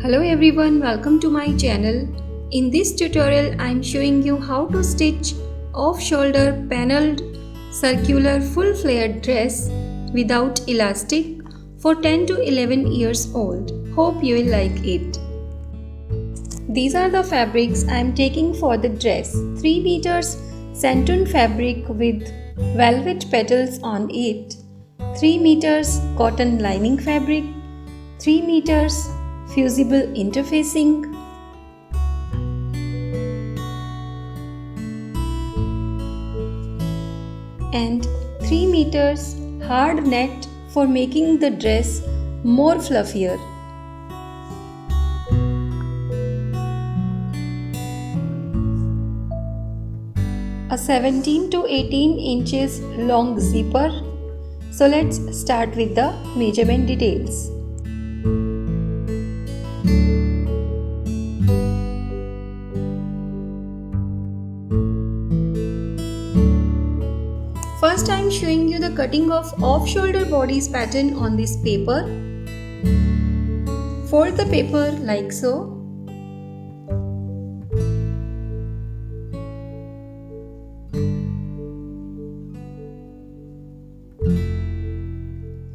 Hello everyone, welcome to my channel. In this tutorial, I am showing you how to stitch off-shoulder panelled circular full flared dress without elastic for 10 to 11 years old. Hope you will like it. These are the fabrics I am taking for the dress. 3 meters Santoon fabric with velvet petals on it, 3 meters cotton lining fabric, 3 meters fusible interfacing, and 3 meters hard net for making the dress more fluffier. A 17 to 18 inches long zipper. So let's start with the measurement details. First, I am showing you the cutting of off-shoulder bodice pattern on this paper. Fold the paper like so.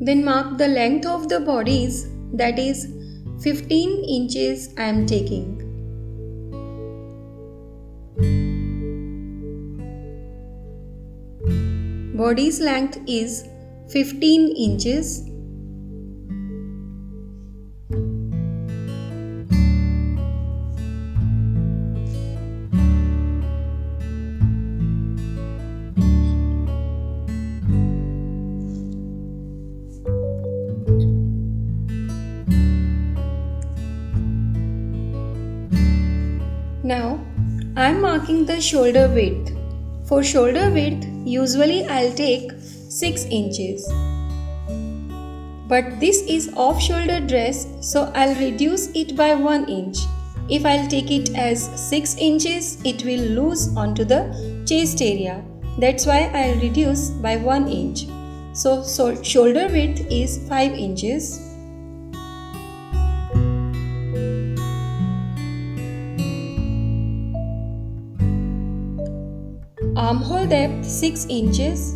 Then mark the length of the bodice, that is 15 inches I am taking. Bodice length is 15 inches. Now I am marking the shoulder width. For shoulder width, usually I'll take 6 inches. But this is off-shoulder dress, so I'll reduce it by 1 inch. If I'll take it as 6 inches, it will lose onto the chest area. That's why I'll reduce by 1 inch. So shoulder width is 5 inches. Armhole depth 6 inches.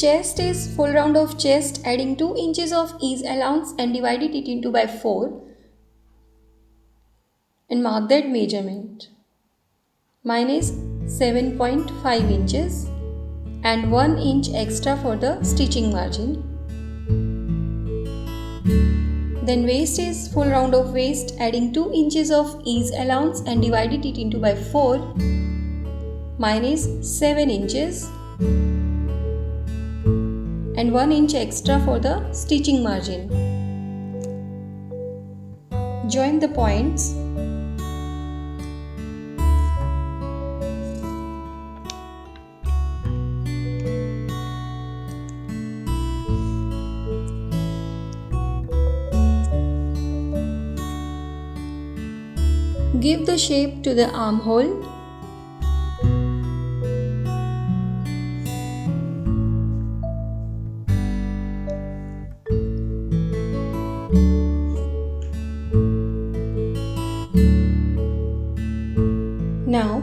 Chest is full round of chest, adding 2 inches of ease allowance and divided it into by 4 and mark that measurement. Mine is 7.5 inches and 1 inch extra for the stitching margin. Then waist is full round of waist, adding 2 inches of ease allowance and divided it into by 4. Mine is 7 inches. And 1 inch extra for the stitching margin. Join the points. Give the shape to the armhole. Now,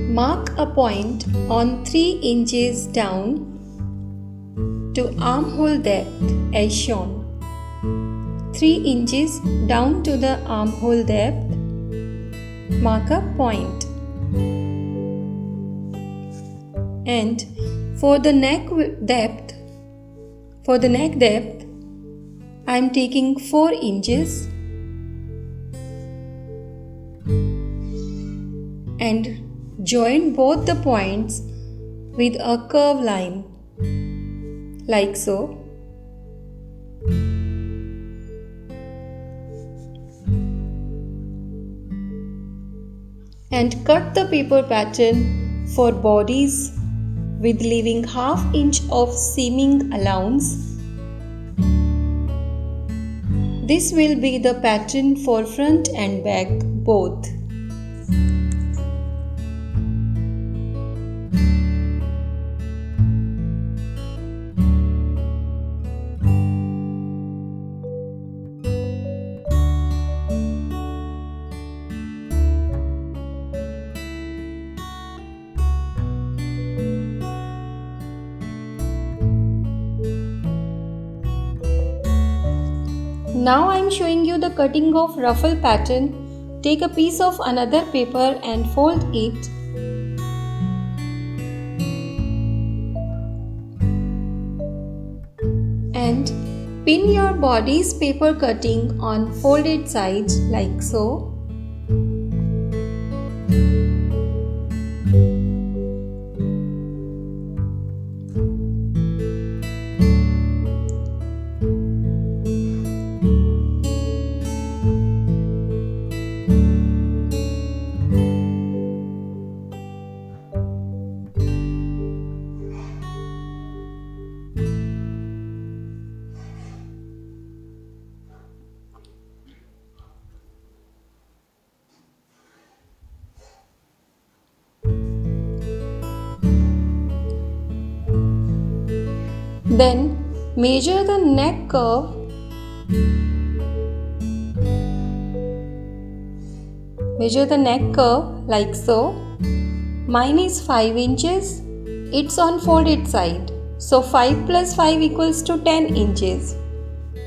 mark a point on 3 inches down to armhole depth as shown. 3 inches down to the armhole depth, mark a point. And for the neck depth, I am taking 4 inches. And join both the points with a curve line, like so. and cut the paper pattern for bodies with leaving half inch of seaming allowance. This will be the pattern for front and back both. Now I am showing you the cutting of ruffle pattern. Take a piece of another paper and fold it. And pin your body's paper cutting on folded sides like so. Then measure the neck curve. Measure the neck curve like so. Mine is 5 inches. It's on folded side. So 5 plus 5 equals to 10 inches.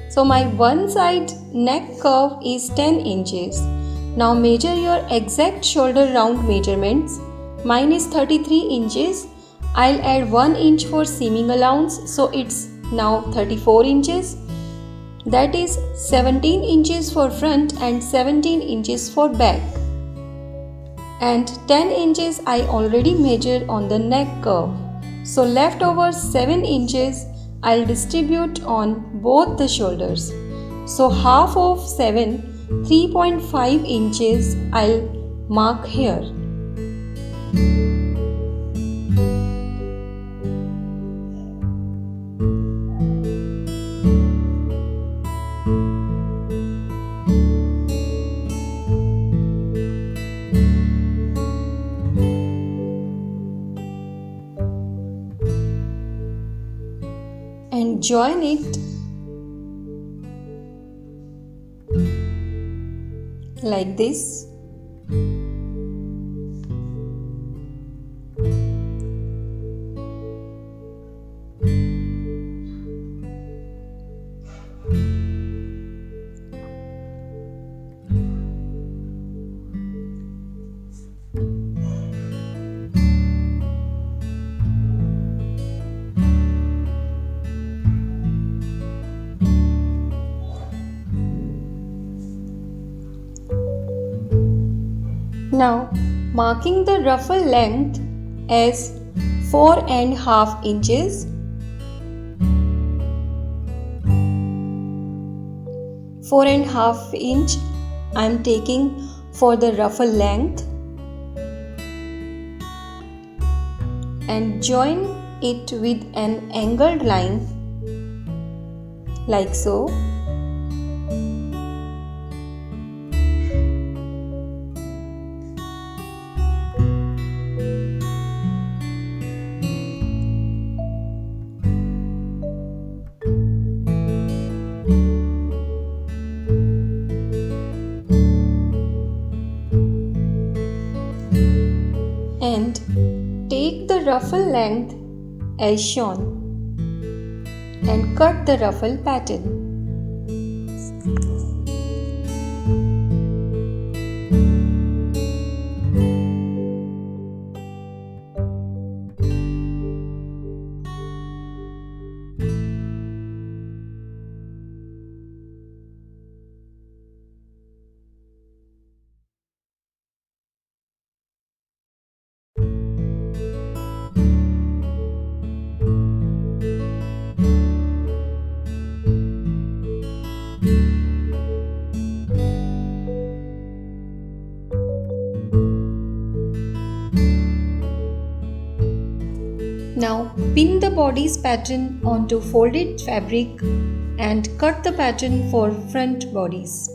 So my one side neck curve is 10 inches. Now measure your exact shoulder round measurements. Mine is 33 inches. I'll add 1 inch for seaming allowance, so it's now 34 inches. That is 17 inches for front and 17 inches for back. And 10 inches I already measured on the neck curve. So left over 7 inches I'll distribute on both the shoulders. So half of 7, 3.5 inches I'll mark here. And join it like this. Now, marking the ruffle length as 4.5 inches. 4.5 inch I am taking for the ruffle length, and join it with an angled line like so. And take the ruffle length as shown and cut the ruffle pattern. bodice pattern onto folded fabric and cut the pattern for front bodice.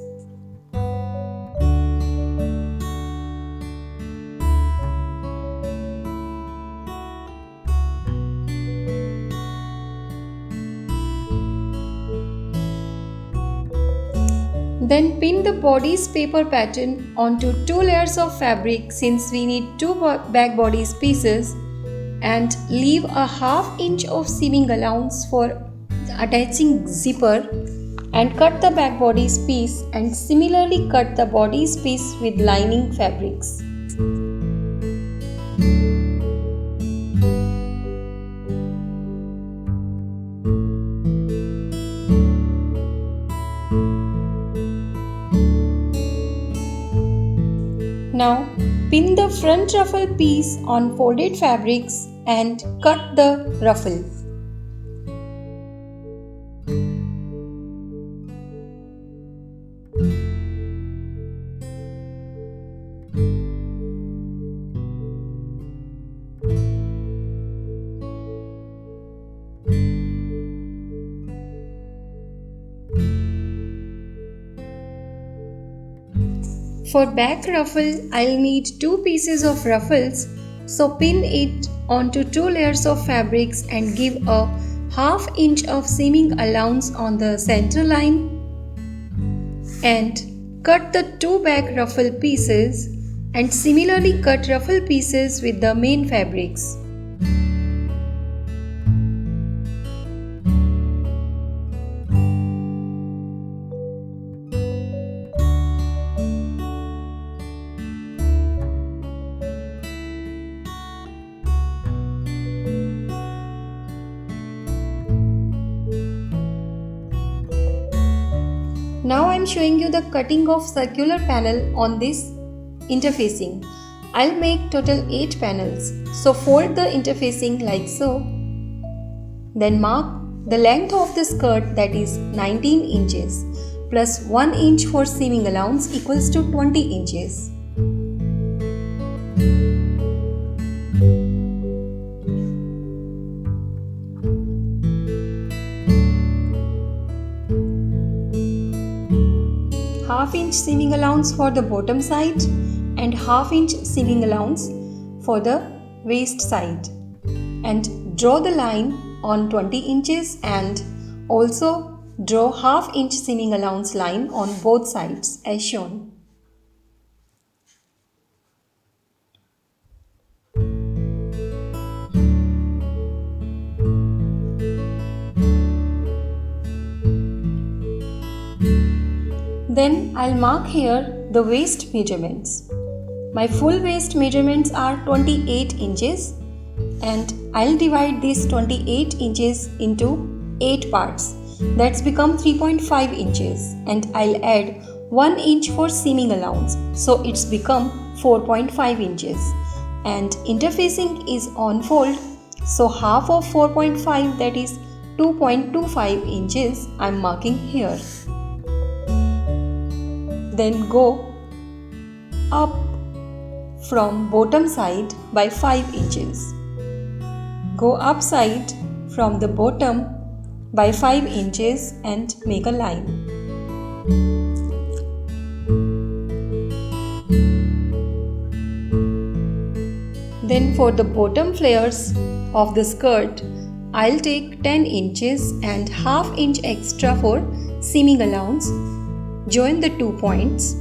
Then pin the bodice paper pattern onto 2 layers of fabric since we need 2 back bodice pieces, and leave a ½ inch of seaming allowance for attaching zipper, and cut the back bodice piece and similarly cut the bodice piece with lining fabrics. Now pin the front ruffle piece on folded fabrics and cut the ruffle. For back ruffle, I'll need 2 pieces of ruffles, so pin it onto 2 layers of fabrics and give a ½ inch of seaming allowance on the center line, and cut the 2 back ruffle pieces and similarly cut ruffle pieces with the main fabrics. Now I am showing you the cutting of circular panel on this interfacing. I'll make total 8 panels. So fold the interfacing like so. Then mark the length of the skirt, that is 19 inches plus 1 inch for seaming allowance equals to 20 inches. ½ inch seaming allowance for the bottom side and ½ inch seaming allowance for the waist side, and draw the line on 20 inches and also draw ½ inch seaming allowance line on both sides as shown. Then I'll mark here the waist measurements. My full waist measurements are 28 inches and I'll divide these 28 inches into 8 parts. That's become 3.5 inches, and I'll add 1 inch for seaming allowance, so it's become 4.5 inches. And interfacing is on fold, so half of 4.5, that is 2.25 inches, I'm marking here. Then go up from bottom side by 5 inches. Go up side from the bottom by 5 inches and make a line. Then for the bottom flares of the skirt, I'll take 10 inches and ½ inch extra for seaming allowance. Join the 2 points.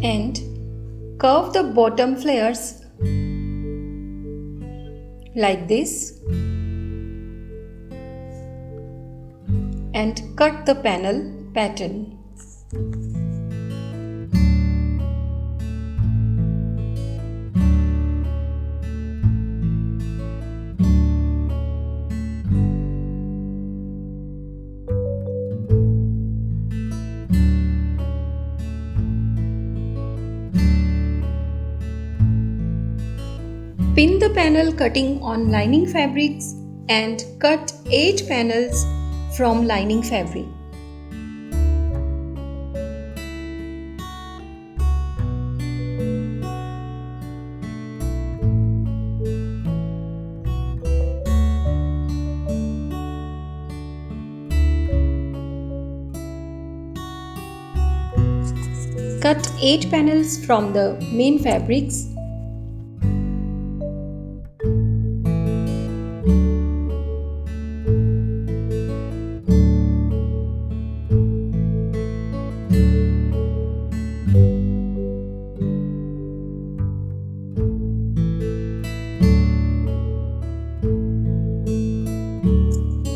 And curve the bottom flares like this and cut the panel pattern. Begin the panel cutting on lining fabrics and cut 8 panels from lining fabric. Cut 8 panels from the main fabrics.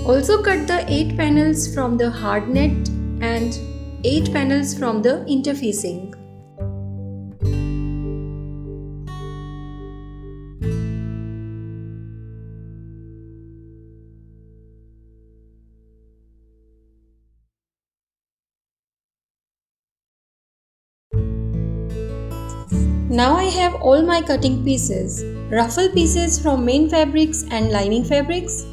Also cut the 8 panels from the hard net and 8 panels from the interfacing. Now I have all my cutting pieces, ruffle pieces from main fabrics and lining fabrics.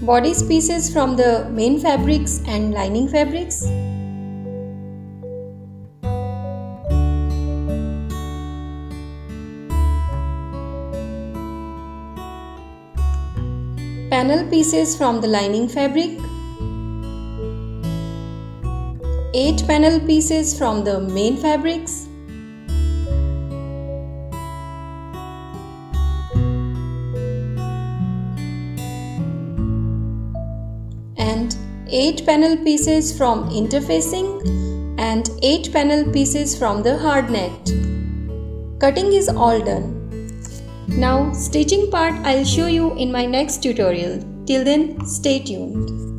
Bodice pieces from the main fabrics and lining fabrics. Panel pieces from the lining fabric. 8 panel pieces from the main fabrics. And 8 panel pieces from interfacing and 8 panel pieces from the hard net. Cutting is all done. Now stitching part I'll show you in my next tutorial. Till then, stay tuned.